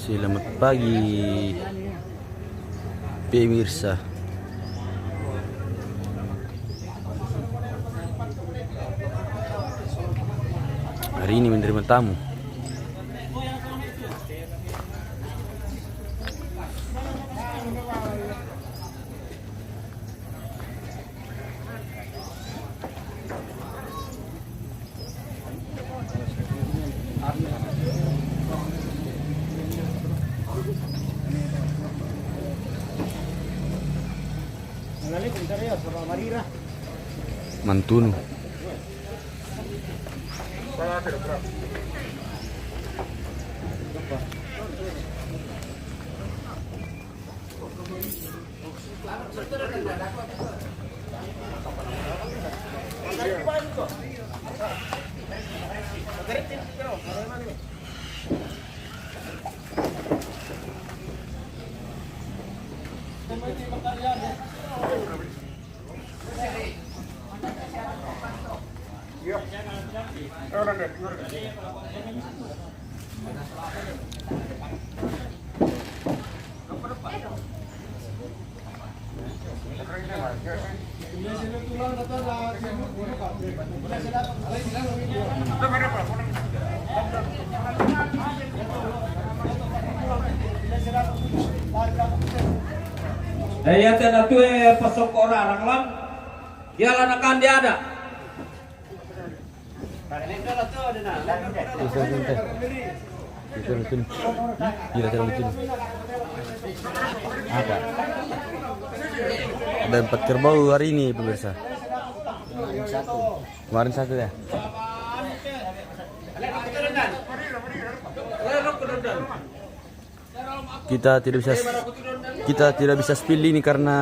Selamat pagi pemirsa. Hari ini menerima tamu. Mantunu. Ya tena tu pasok orang lang. Jalan akan dia ada. Ada 4 kerbau hari ini pemirsa. Kemarin satu ya. Kita tidak bisa spill ini karena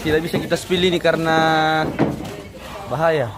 tidak bisa kita spill ini karena bahaya.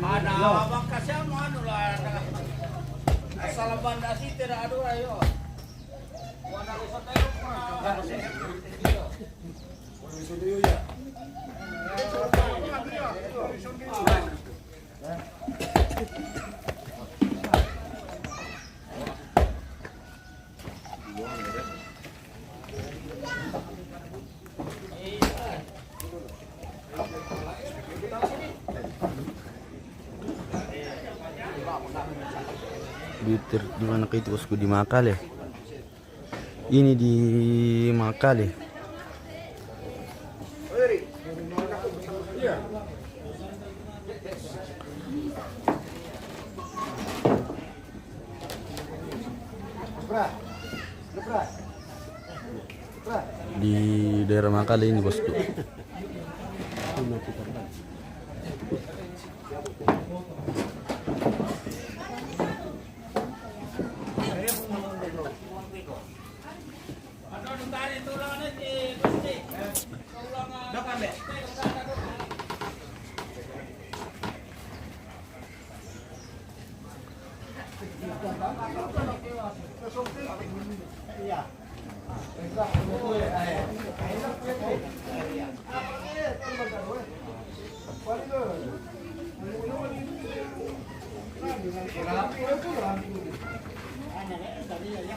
Ada bakasnya anu lah. Asal banda sih tidak ada ayo. Wana risotelo. Di mana ke itu bosku, di Makale. Ini di Makale. Di daerah Makale ini bosku.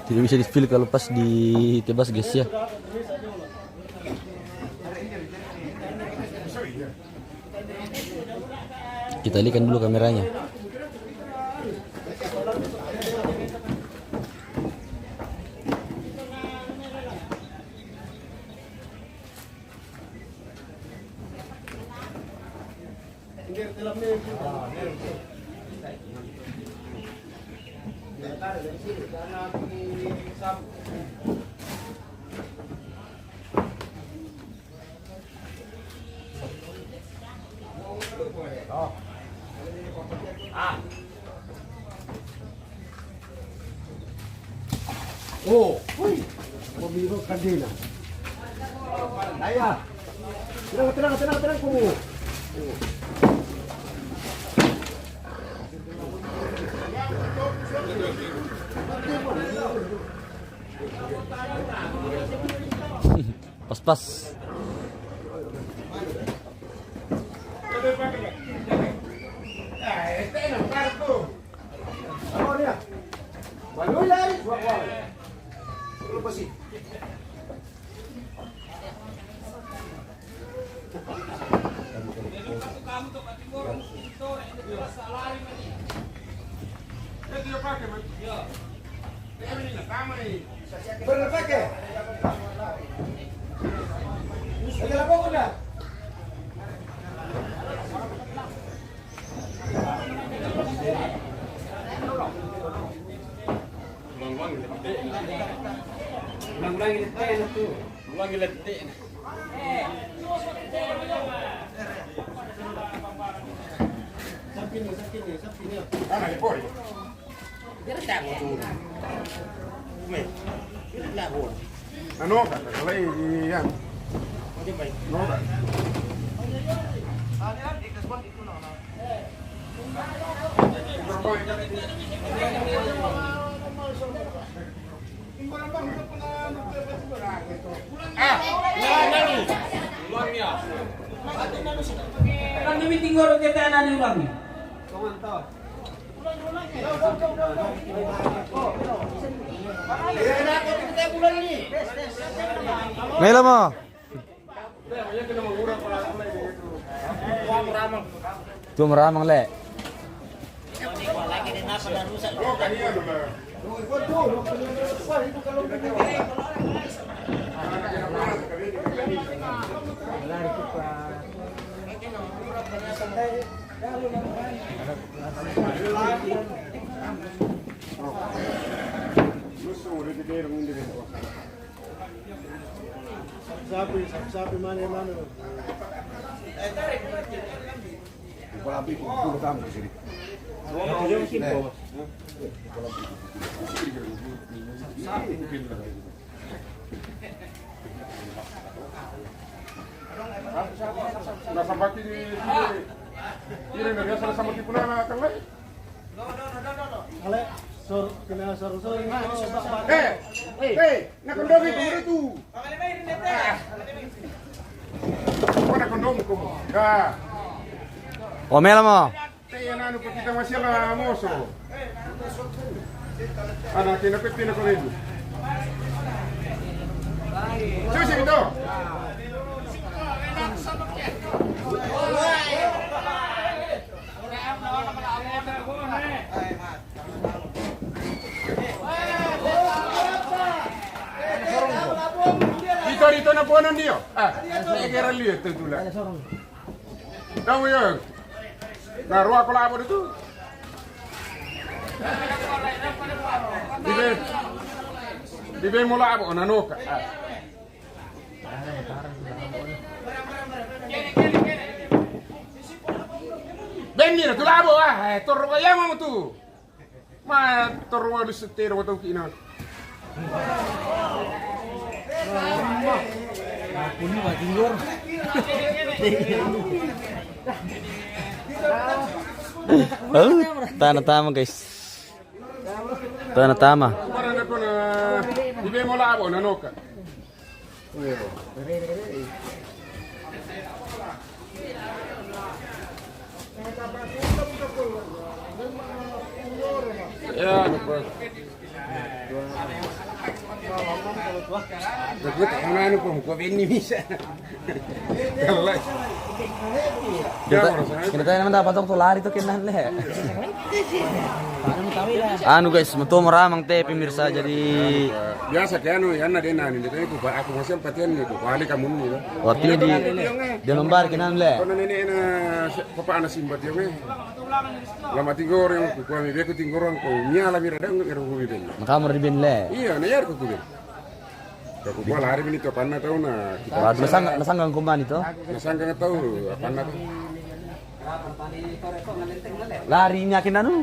Tidak bisa di-feel kalau pas ditebas guys ya. Kita alihkan dulu kameranya. Oh, pemilu kadina. Ayah, tenang kamu. Pas-pas. Ano ka? Kalay yan. No ka? Kan meeting goro kita nani ulang nih. Mela mo. Tuh meramang le. Sabi mana. Wala bikin puluh tahun di sini. Nasa baki di ini nggak salah sama tipu nana kan lagi. Ale, kena sor. Nakondomi itu. Mana kondom kamu? Dah. O mela mo. Tayo na ano kita masih lah moso. Anak kinapit ko rin. Susi ito. Dito na po nun niyo. Saya kira lihat itu lah. Kamu ya. Naruh aku lapor itu. Dibe mula ako nanoka. Benni na tulabo torro ka yama mo tu. Ma torro wa lisutero to kina. Puni ba tinggur. Tanah-tanah guys. Tanah tama. Kemarin aku na ibe mo labo na noka. Ya, lupa. Dapat mana anu pun kau ini bisa. Kalau Kita tayo naman dapat ako lari to kinahan le. Anu guys, mato maramang te pemirsa jadi biasa kayak anu ya nade nani itu aku masih empatian itu kali kamu nih loh. waktunya di lembar kinahan le. Karena ini na papa anak simbat yang lama tinggor yang ku kami dia ku tinggor orang ku nyala mira dang ngeru ku bibin. Makamar di bin le. Iya, na yar ku bibin. Aku malah hari ini tuh apa na tahu na kita Wah, nasanggang kuman ito. nasang nggak tahu apa na tuh. Lari niya kinanu.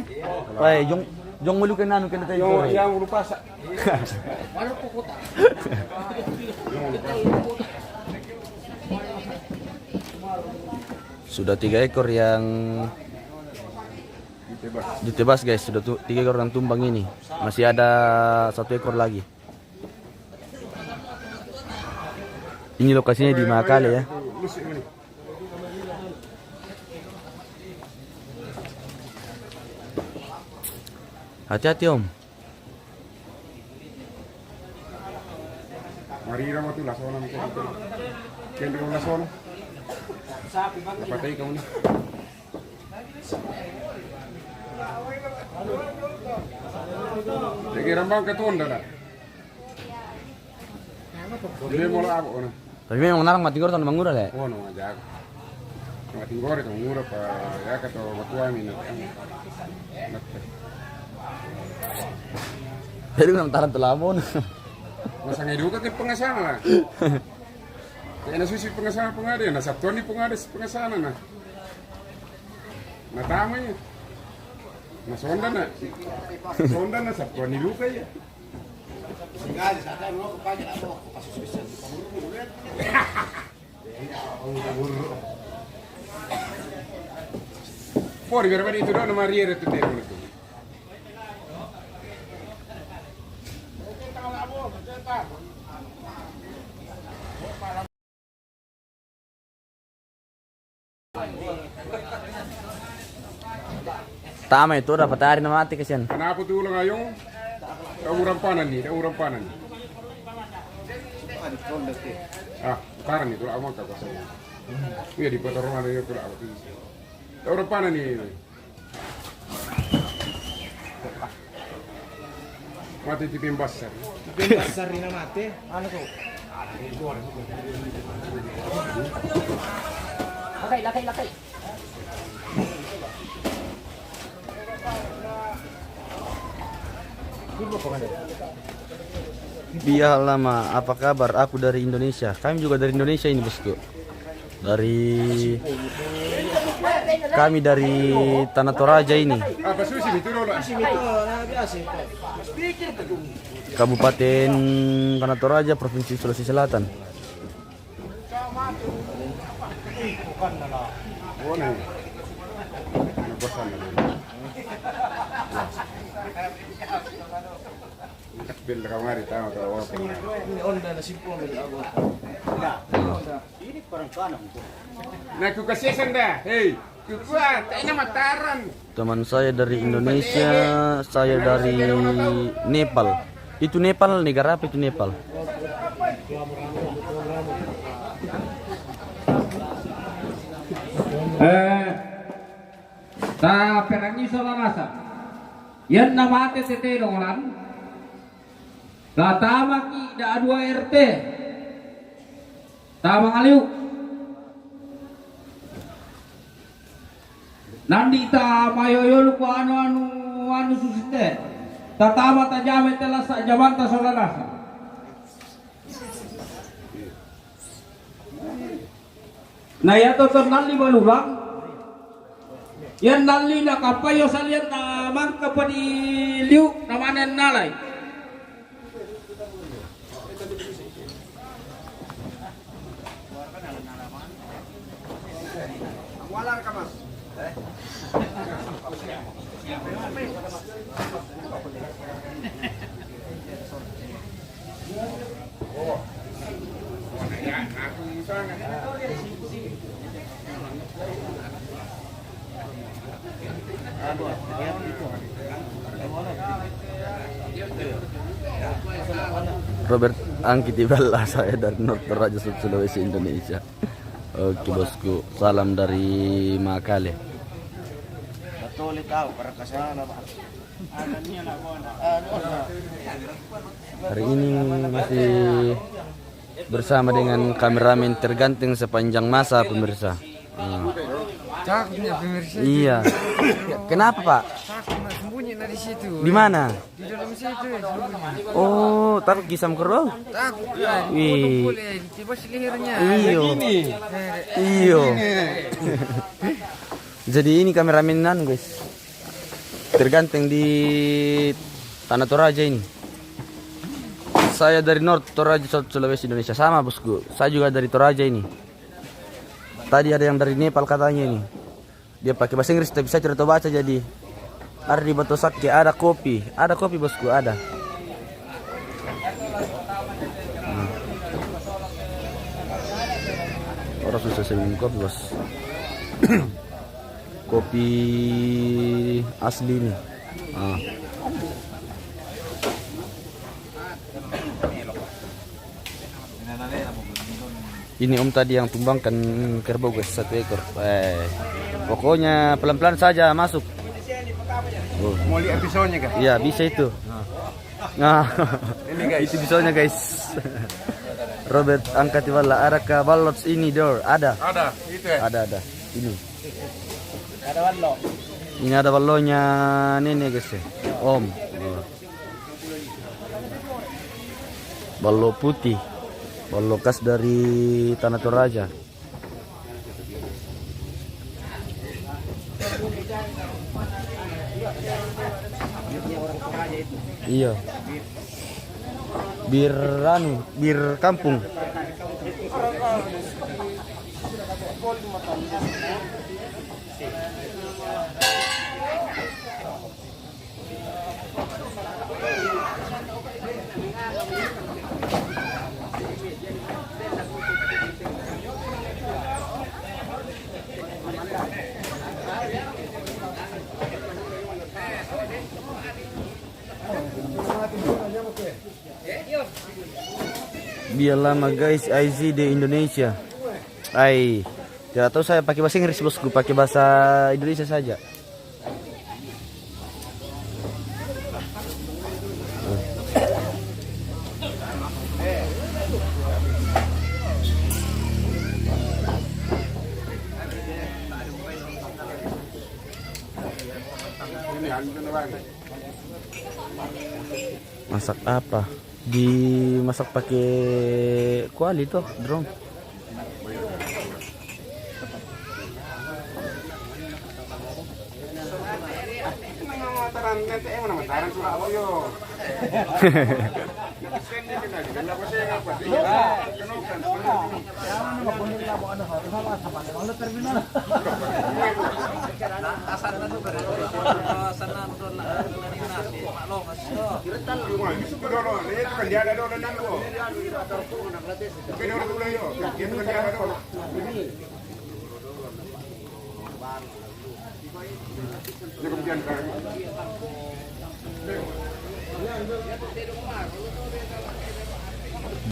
Ay, yung mulu kinanu kina tayo. Yang lupa sa. Sudah 3 ekor yang ditebas guys, sudah 3 ekor yang tumbang ini. Masih ada 1 ekor lagi. Ini lokasinya di Makale ya. Hati-hati om. Mari ramah tuh lasona mungkin. Kian kamu lasona. Dapat kamu nih. Lagi rambang ketunda dah. Jadi mau apa ona? Tapi memang narang mati gor tahun mangura le. Oh no aja. Mati gore itu murah pa ya kata matua minat. Jadi nang taran telamon. Masa ngiduka ke pengasana lah. Kaya na susi pengasana pengada na Sabtuan di pengada pengasana na. Na tama ya. Na sonda na. Sonda na Sabtuan di luka ya. Por berbeda itu dah nama Ria itu dia itu. Tama itu dapat hari na mati kasihan. Kenapa tuh ulang ayong? Daurang panan nih, daurang panan. Ah, sekarang nih, tulah aman kakak saya. Iya di kota rumah dia tulah apa tuh? Daurang panan nih. Mati di pembasar. Pembasar ini mati, anu tuh. Lakay. Biar lama, apa kabar? Aku dari Indonesia. Kami juga dari Indonesia ini bosku. Kami dari Tanah Toraja ini. Apa susi itu dulu? Kabupaten Tanah Toraja, Provinsi Sulawesi Selatan. Oh nih. Bosan nih. Bil kamari tahu kalau apa. Ini onda na simpul dari aku. Ini kurang kanan. Nah, ku kasih senda. Hei, ku kuat, kayaknya mataran. Teman saya dari Indonesia, saya dari Nepal. Itu Nepal, negara apa itu Nepal? Ta perangi solarasa. Yan namate teterongan. La tama ki da 2 RT. Tama aliu. Nandi ta mayoyol ko anu susite. Tatama ta jame telah sa jamanta solarasa. Na yato to nali balulang. Yan nali na kapayo salian na mangka pa di liu na manen nalay. Walar ka mas. Robert Angki Tibala, saya dari North Toraja, Sulawesi, Indonesia. Oke bosku, salam dari Makale. Betul tahu para kasana Pak. Hari ini masih bersama dengan kameramen terganteng sepanjang masa pemirsa. Cakepnya pemirsa. Iya. Kenapa Pak? Cakep sembunyi di situ. Di mana? Di dalam situ ya sembunyi. Oh, taruh kisam kerong. Takut kan? Wih. Boleh coba lehernya. Iyo. Iyo. Jadi ini kameramenan guys. Terganteng di Tanah Toraja ini. Saya dari North Toraja, Sulawesi, Indonesia. Sama bosku. Saya juga dari Toraja ini. Tadi ada yang dari Nepal katanya ini. Dia pakai bahasa Inggris tapi saya tidak tahu baca jadi. Ada di Batu Sake, ada kopi. Ada kopi bosku, ada. Orang susah saya minum kopi bos. Kopi asli nih. Ini om tadi yang tumbangkan kerbau guys, 1 ekor. Pokoknya pelan-pelan saja masuk. Oh. Mau lihat pisaunya kah? Iya bisa itu. Nah, ini guys, itu pisaunya guys. Robert Angkatiwala, adakah balot ini door? Ada. Ada, itu ya. Ada. Ini. Ada ballo. Ini ada ballonya nenek guys ya. Om. Ballo putih. Ballo khas dari Tanah Toraja. Iya. Bir kampung. Biar lama guys, IZ di Indonesia. Tidak tahu saya pakai bahasa Inggris bosku, pakai bahasa Indonesia saja. Masak apa? Dimasak pakai kuali tuh, drone.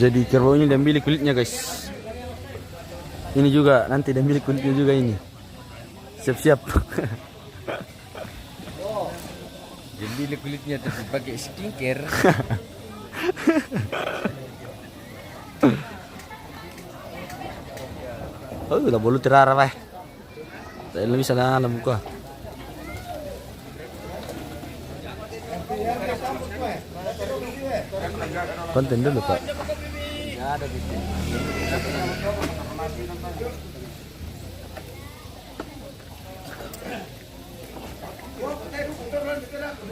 Jadi kerbau ini diambil kulitnya guys. Ini juga nanti diambil kulitnya juga ini. Siap-siap. Jadi kulitnya tapi pakai skincare. Oh, udah bolu terarah pak. Saya lebih sana alam muka. Konten dulu pak.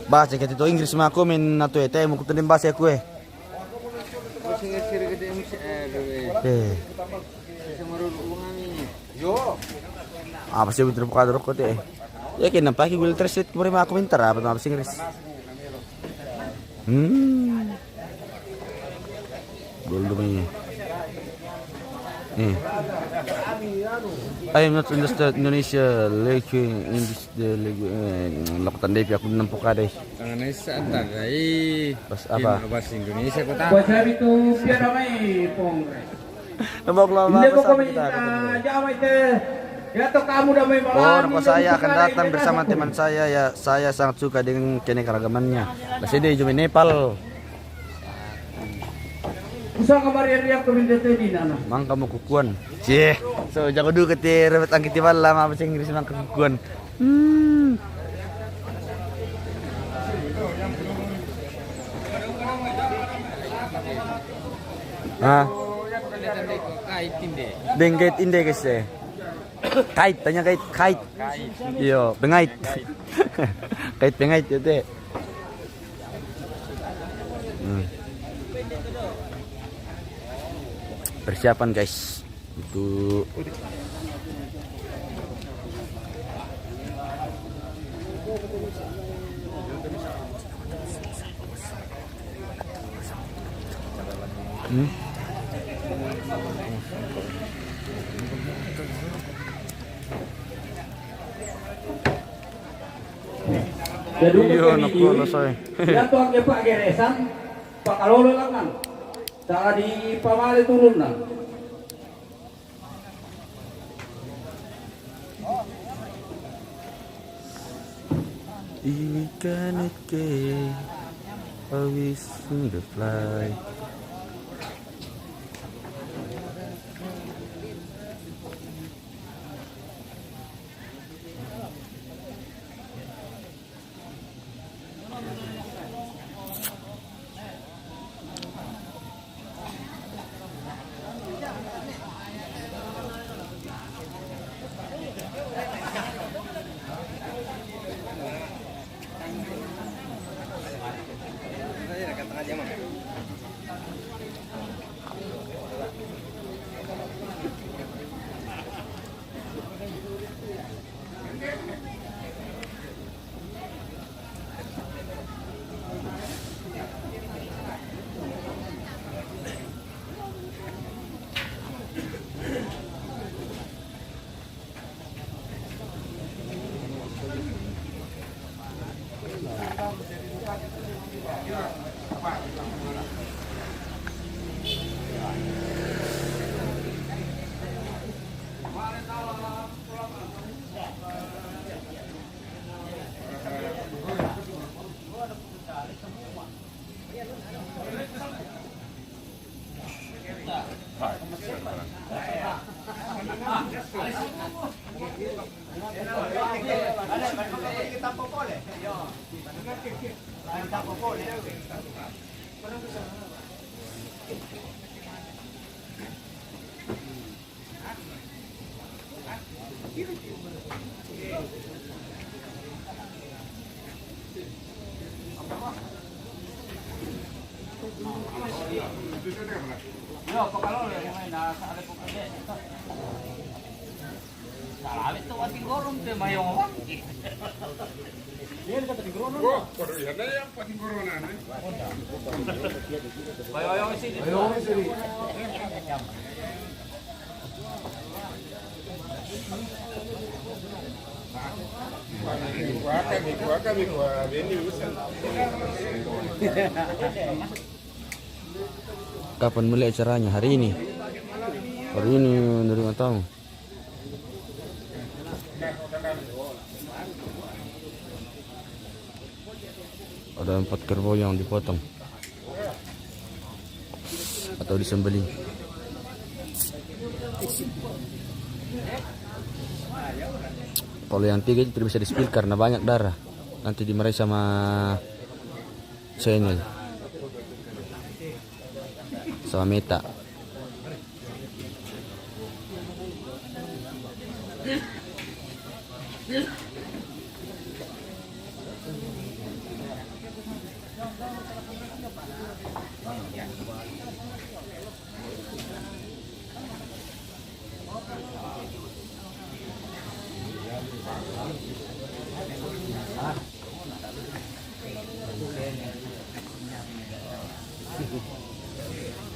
Bahasa kita itu Inggris mah aku main atau itu mau kutenin bahasa aku apa sih betul bukan rokok deh ya kena pakai Google Translate kemarin aku minta apa bahasa Inggris belum ini I am not understand Indonesia like in this the lakukan depi aku nampak ada. Tangan isa antar ay. Pas apa? Bahasa Indonesia ko ta. Buat hari itu biar ramai pong. Nampak lama Hindi ko bersama kami kita. jamay te. Ya to kamu damay Oh, malam. nama saya akan datang bersama teman saya ya. Saya sangat suka dengan keanekaragamannya. Kasi dia cuma Nepal. Usa kemarin riak kami dete di nana. Mang kamu kukuan. Cie. So jago dulu ketir rebet angkit lama bahasa Inggris mang kukuan. Ah, Tanda-tanda ko kahit hindi. bengket inde guys eh. Kait, tanya kait, kait. Iyo, bengait. Kait bengait itu teh. Persiapan guys untuk Jadi Iya, nakulo soy. Ya to ang Pak Geresan, Pak Kalolo lang nan. Saka di pamali turun na. We cannot get always in the fly. Yo, Pak Kalolo yang main nasa alay po kasi. Salamit to ating gorong te mayong. Oh, pero ya na yan, pating corona na. Bayo sini. Kuha Benny Wilson. Kapan mulai acaranya? Hari ini. Hari ini menerima tamu. Ada 4 kerbau yang dipotong atau disembelih. Kalau yang 3 itu tidak bisa di-spill karena banyak darah. Nanti dimarahi sama channel, sama Meta.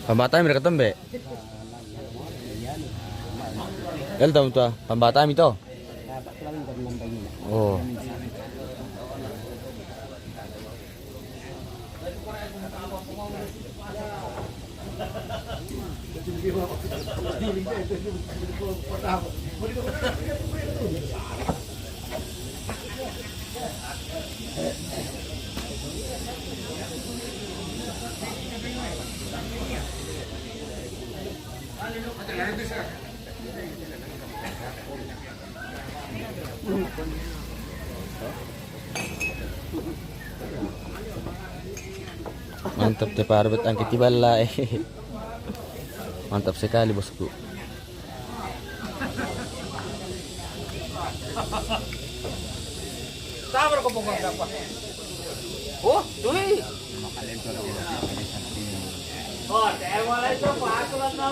Pembatanya mereka tembe. Elta ito, pambata mi to. Oh. Mantap teh Parbet ang kitibala eh. Mantap sekali bosku. Sabar ko pong dapat. Oh, tuloy. Oh, tayo wala ito pa ako lang na.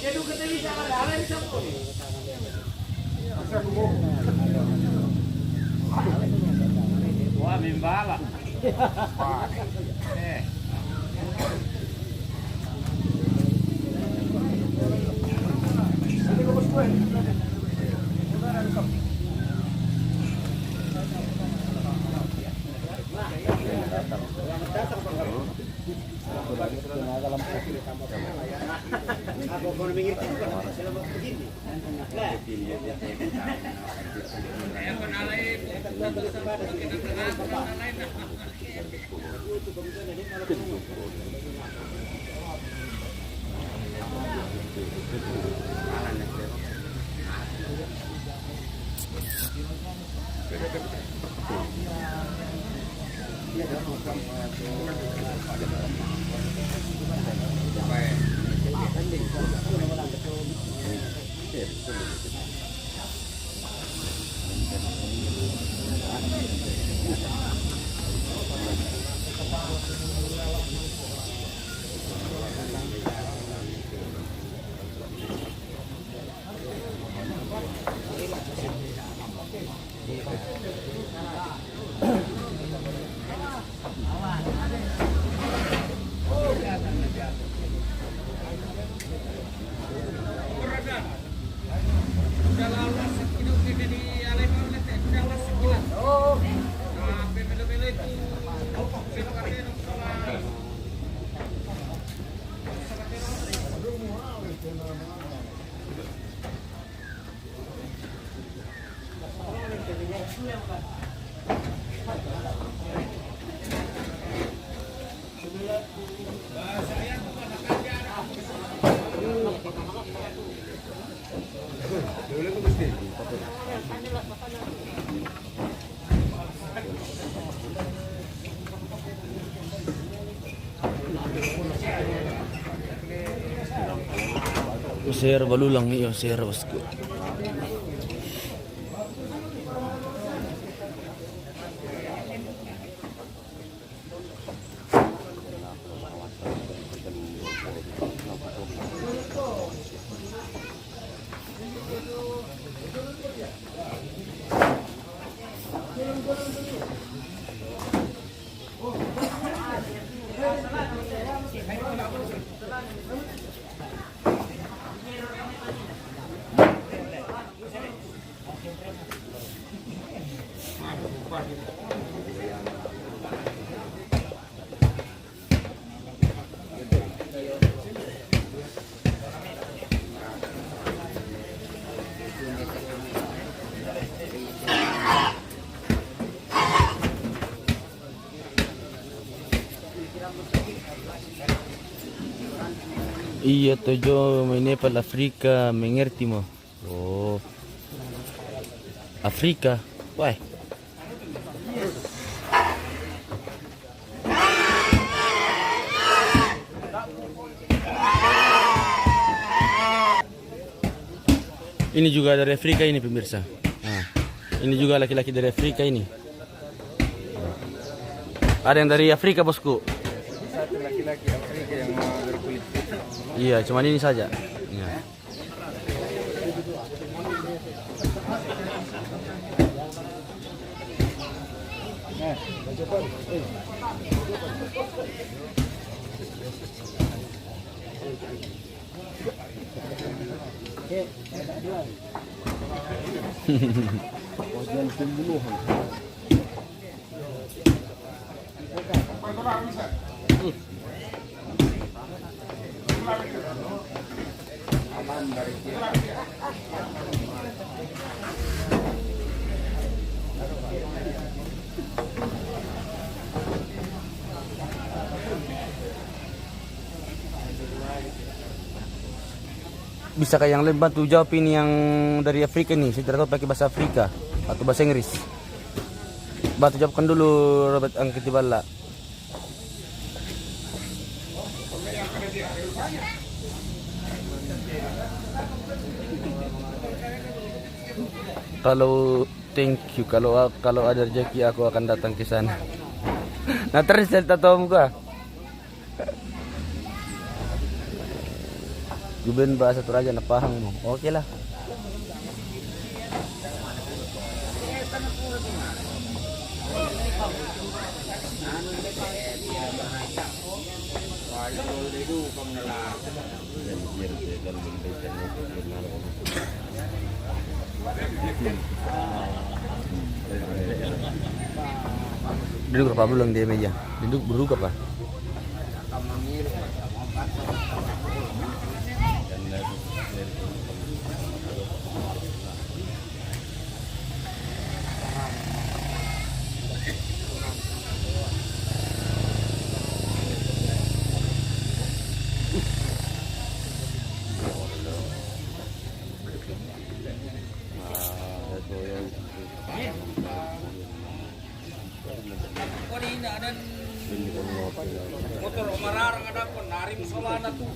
Kaya ka tayo sa ala isa po. Wah, mimbala. Sir balulang iyo sir bosku. Iya tojo may Nepal Afrika mengerti mo. Oh. Afrika. Why? Ini juga dari Afrika ini pemirsa. Nah, ini juga laki-laki dari Afrika ini. Ada yang dari Afrika bosku. Satu laki-laki Afrika yang mau berkulit putih. Iya, cuman ini saja. Ya. Bisa kayak yang lain bantu jawab ini yang dari Afrika nih. Saya tidak tahu pakai bahasa Afrika atau bahasa Inggris. Bantu jawabkan dulu Robert Angkitibala. Kalau thank you, kalau ada rezeki aku akan datang ke sana. Nah terus saya tak tahu muka. Guben bahasa Toraja na pahang mo. Okay lah. Duduk berapa bulan di meja? Duduk apa? Motor mararang ada pun narim solana tuh.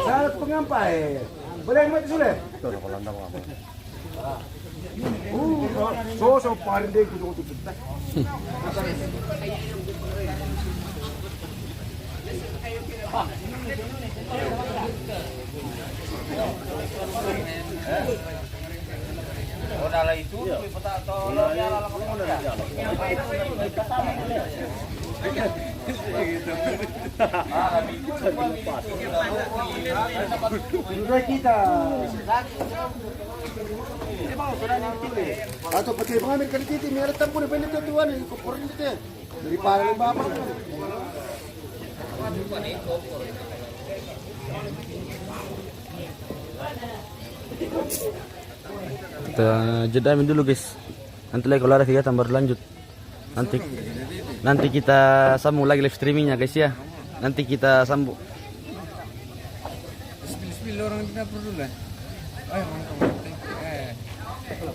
Saat pengampai. Boleh mati sudah. So paling deh kudu kudu kita. Udah itu tolongnya Sudah kita. Atau pakai pengambil kali titi, mereka tampun di pendek tuan ini koporan itu. Dari paling bapak. Kita jedamin dulu guys. Nanti lagi kalau ada kegiatan baru lanjut. Nanti kita sambung lagi live streamingnya guys ya. Nanti kita sambung. Spill orang di dapur dulu lah. Ayo,